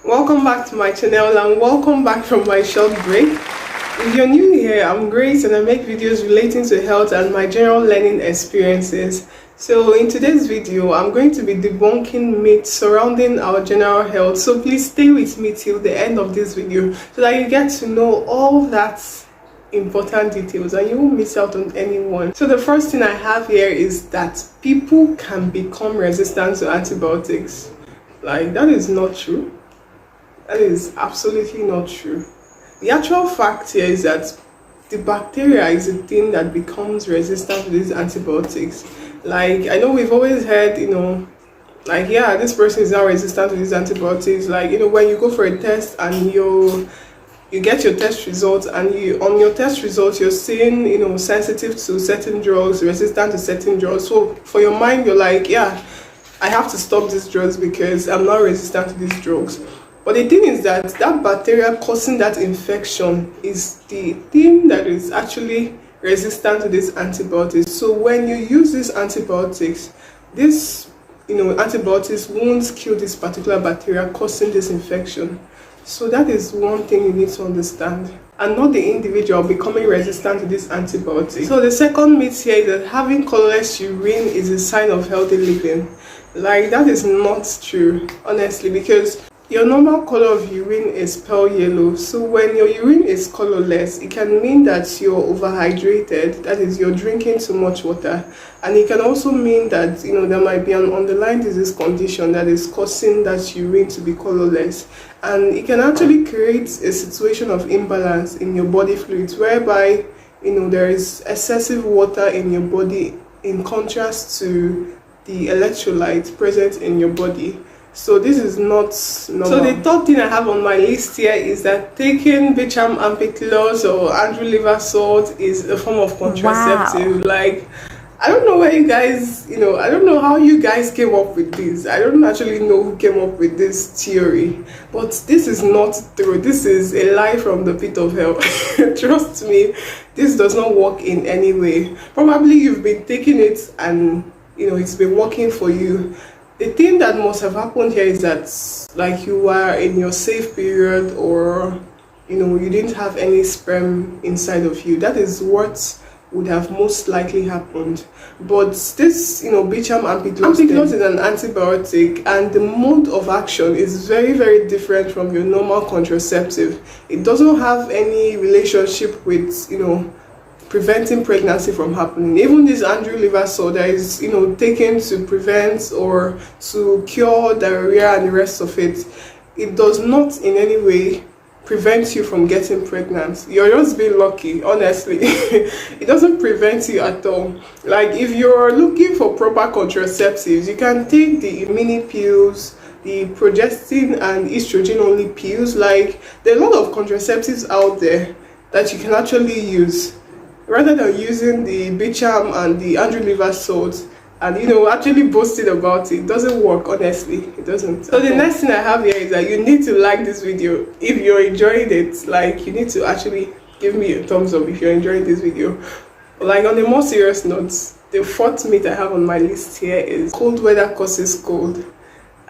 Welcome back to my channel and welcome back from my short break. If you're new here, I'm Grace and I make videos relating to health and my general learning experiences. So in today's video, I'm going to be debunking myths surrounding our general health. So please stay with me till the end of this video so that you get to know all that important details and you won't miss out on anyone. So the first thing I have here is that people can become resistant to antibiotics. Like, that is not true. That is absolutely not true. The actual fact here is that the bacteria is the thing that becomes resistant to these antibiotics. Like, I know we've always heard, like, yeah, this person is now resistant to these antibiotics. Like, when you go for a test and you get your test results and on your test results you're seeing, sensitive to certain drugs, resistant to certain drugs. So for your mind, you're like, yeah, I have to stop these drugs because I'm not resistant to these drugs. But the thing is that bacteria causing that infection is the thing that is actually resistant to these antibiotics. So when you use these antibiotics, antibiotics won't kill this particular bacteria causing this infection. So that is one thing you need to understand, and not the individual becoming resistant to this antibiotic. So the second myth here is that having colorless urine is a sign of healthy living. Like, that is not true, honestly, because your normal color of urine is pale yellow. So when your urine is colorless, it can mean that you're overhydrated, that is, you're drinking too much water. And it can also mean that there might be an underlying disease condition that is causing that urine to be colorless. And it can actually create a situation of imbalance in your body fluids, whereby there is excessive water in your body in contrast to the electrolytes present in your body. So this is not normal. So the third thing I have on my list here is that taking Ampiclox or andrew liver salt is a form of contraceptive. Wow. Like, I don't know where you guys, I don't know how you guys came up with this. I don't actually know who came up with this theory, but this is not true. This is a lie from the pit of hell. Trust me, this does not work in any way. Probably you've been taking it and it's been working for you. The thing that must have happened here is that, like, you were in your safe period, or you didn't have any sperm inside of you. That is what would have most likely happened. But this Ampiclox is an antibiotic, and the mode of action is very, very different from your normal contraceptive. It doesn't have any relationship with preventing pregnancy from happening. Even this andrew liver salt that is taken to prevent or to cure diarrhea and the rest of it, it does not in any way prevent you from getting pregnant. You're just being lucky, honestly. It doesn't prevent you at all. Like, if you're looking for proper contraceptives, you can take the mini pills, the progestin and estrogen only pills. Like, there are a lot of contraceptives out there that you can actually use, rather than using the Bicham and the andrew liver salt and actually boasting about it. It doesn't work, honestly. It doesn't. So the next thing I have here is that you need to like this video if you're enjoying it. Like, you need to actually give me a thumbs up if you're enjoying this video. Like, on a more serious note, the fourth myth I have on my list here is cold weather causes cold.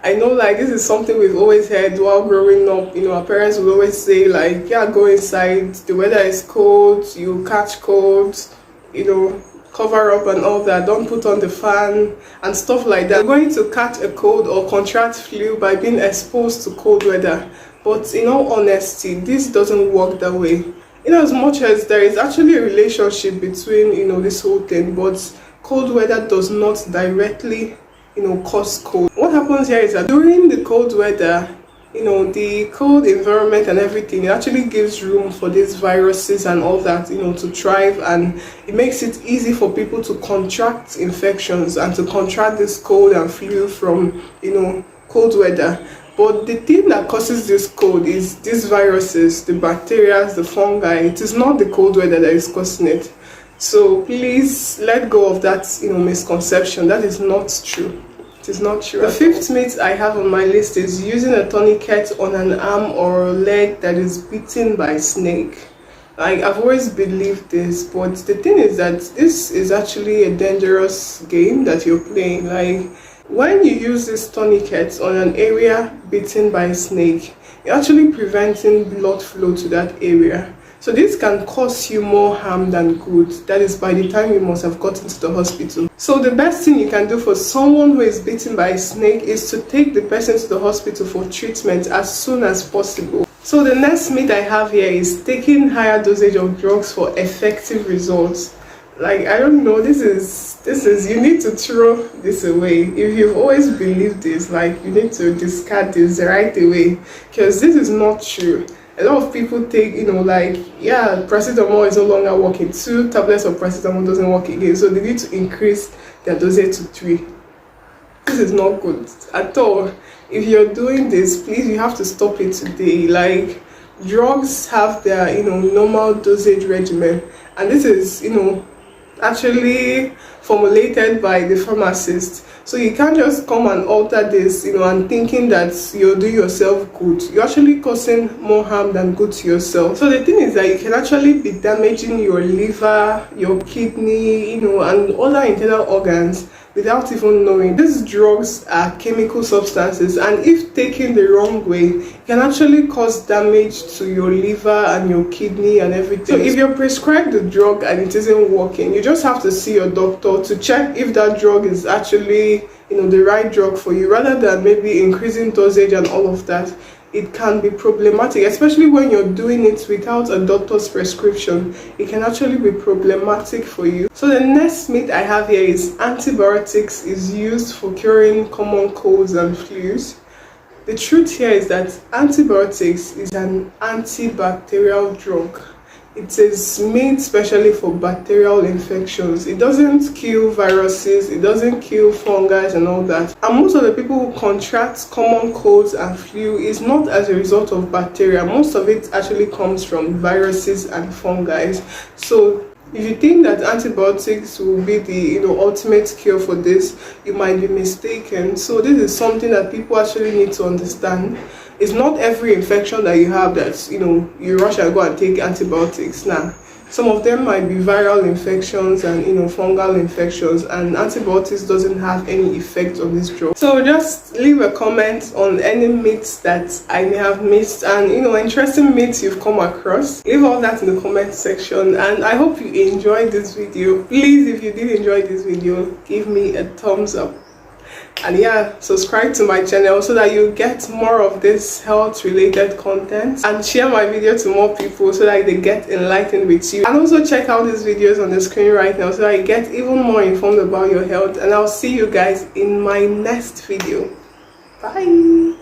I know, like, this is something we've always heard while growing up. Our parents would always say, like, yeah, go inside, the weather is cold, you catch colds, cover up and all that, don't put on the fan and stuff like that. You're going to catch a cold or contract flu by being exposed to cold weather. But in all honesty, this doesn't work that way. As much as there is actually a relationship between this whole thing, but cold weather does not directly cause cold. What happens here is that during the cold weather, the cold environment and everything, it actually gives room for these viruses and all that, to thrive, and it makes it easy for people to contract infections and to contract this cold and flu from, cold weather. But the thing that causes this cold is these viruses, the bacteria, the fungi. It is not the cold weather that is causing it. So please let go of that, misconception. That is not true. It is not true. The fifth myth I have on my list is using a tourniquet on an arm or leg that is bitten by a snake. Like, I've always believed this, but the thing is that this is actually a dangerous game that you're playing. Like, When you use these tourniquets on an area bitten by a snake, you're actually preventing blood flow to that area. So this can cause you more harm than good. That is, by the time you must have gotten to the hospital. So the best thing you can do for someone who is bitten by a snake is to take the person to the hospital for treatment as soon as possible. So the next myth I have here is taking higher dosage of drugs for effective results. Like, I don't know, this is you need to throw this away. If you've always believed this, like, you need to discard this right away, because this is not true. A lot of people take, like, yeah, paracetamol is no longer working, 2 tablets of paracetamol doesn't work again, so they need to increase their dosage to 3. This is not good at all. If you're doing this, please, you have to stop it today. Like, drugs have their, normal dosage regimen, and this is, actually formulated by the pharmacist. So you can't just come and alter this, and thinking that you're doing yourself good. You're actually causing more harm than good to yourself. So the thing is that you can actually be damaging your liver, your kidney, and other internal organs without even knowing. These drugs are chemical substances, and if taken the wrong way, it can actually cause damage to your liver and your kidney and everything. So if you're prescribed the drug and it isn't working, you just have to see your doctor to check if that drug is actually the right drug for you, rather than maybe increasing dosage and all of that. It can be problematic, especially when you're doing it without a doctor's prescription. It can actually be problematic for you. So the next myth I have here is antibiotics is used for curing common colds and flus. The truth here is that antibiotics is an antibacterial drug. It is made specially for bacterial infections. It doesn't kill viruses, it doesn't kill fungi and all that. And most of the people who contract common colds and flu is not as a result of bacteria. Most of it actually comes from viruses and fungi. So if you think that antibiotics will be the ultimate cure for this, you might be mistaken. So this is something that people actually need to understand. It's not every infection that you have that you rush and go and take antibiotics. Now, some of them might be viral infections and fungal infections, and antibiotics doesn't have any effect on this drug. So just leave a comment on any myths that I may have missed, and interesting myths you've come across. Leave all that in the comment section, and I hope you enjoyed this video. Please, if you did enjoy this video, give me a thumbs up. And yeah, subscribe to my channel so that you get more of this health related content, and share my video to more people so that they get enlightened with you. And also check out these videos on the screen right now so that you get even more informed about your health. And I'll see you guys in my next video. Bye.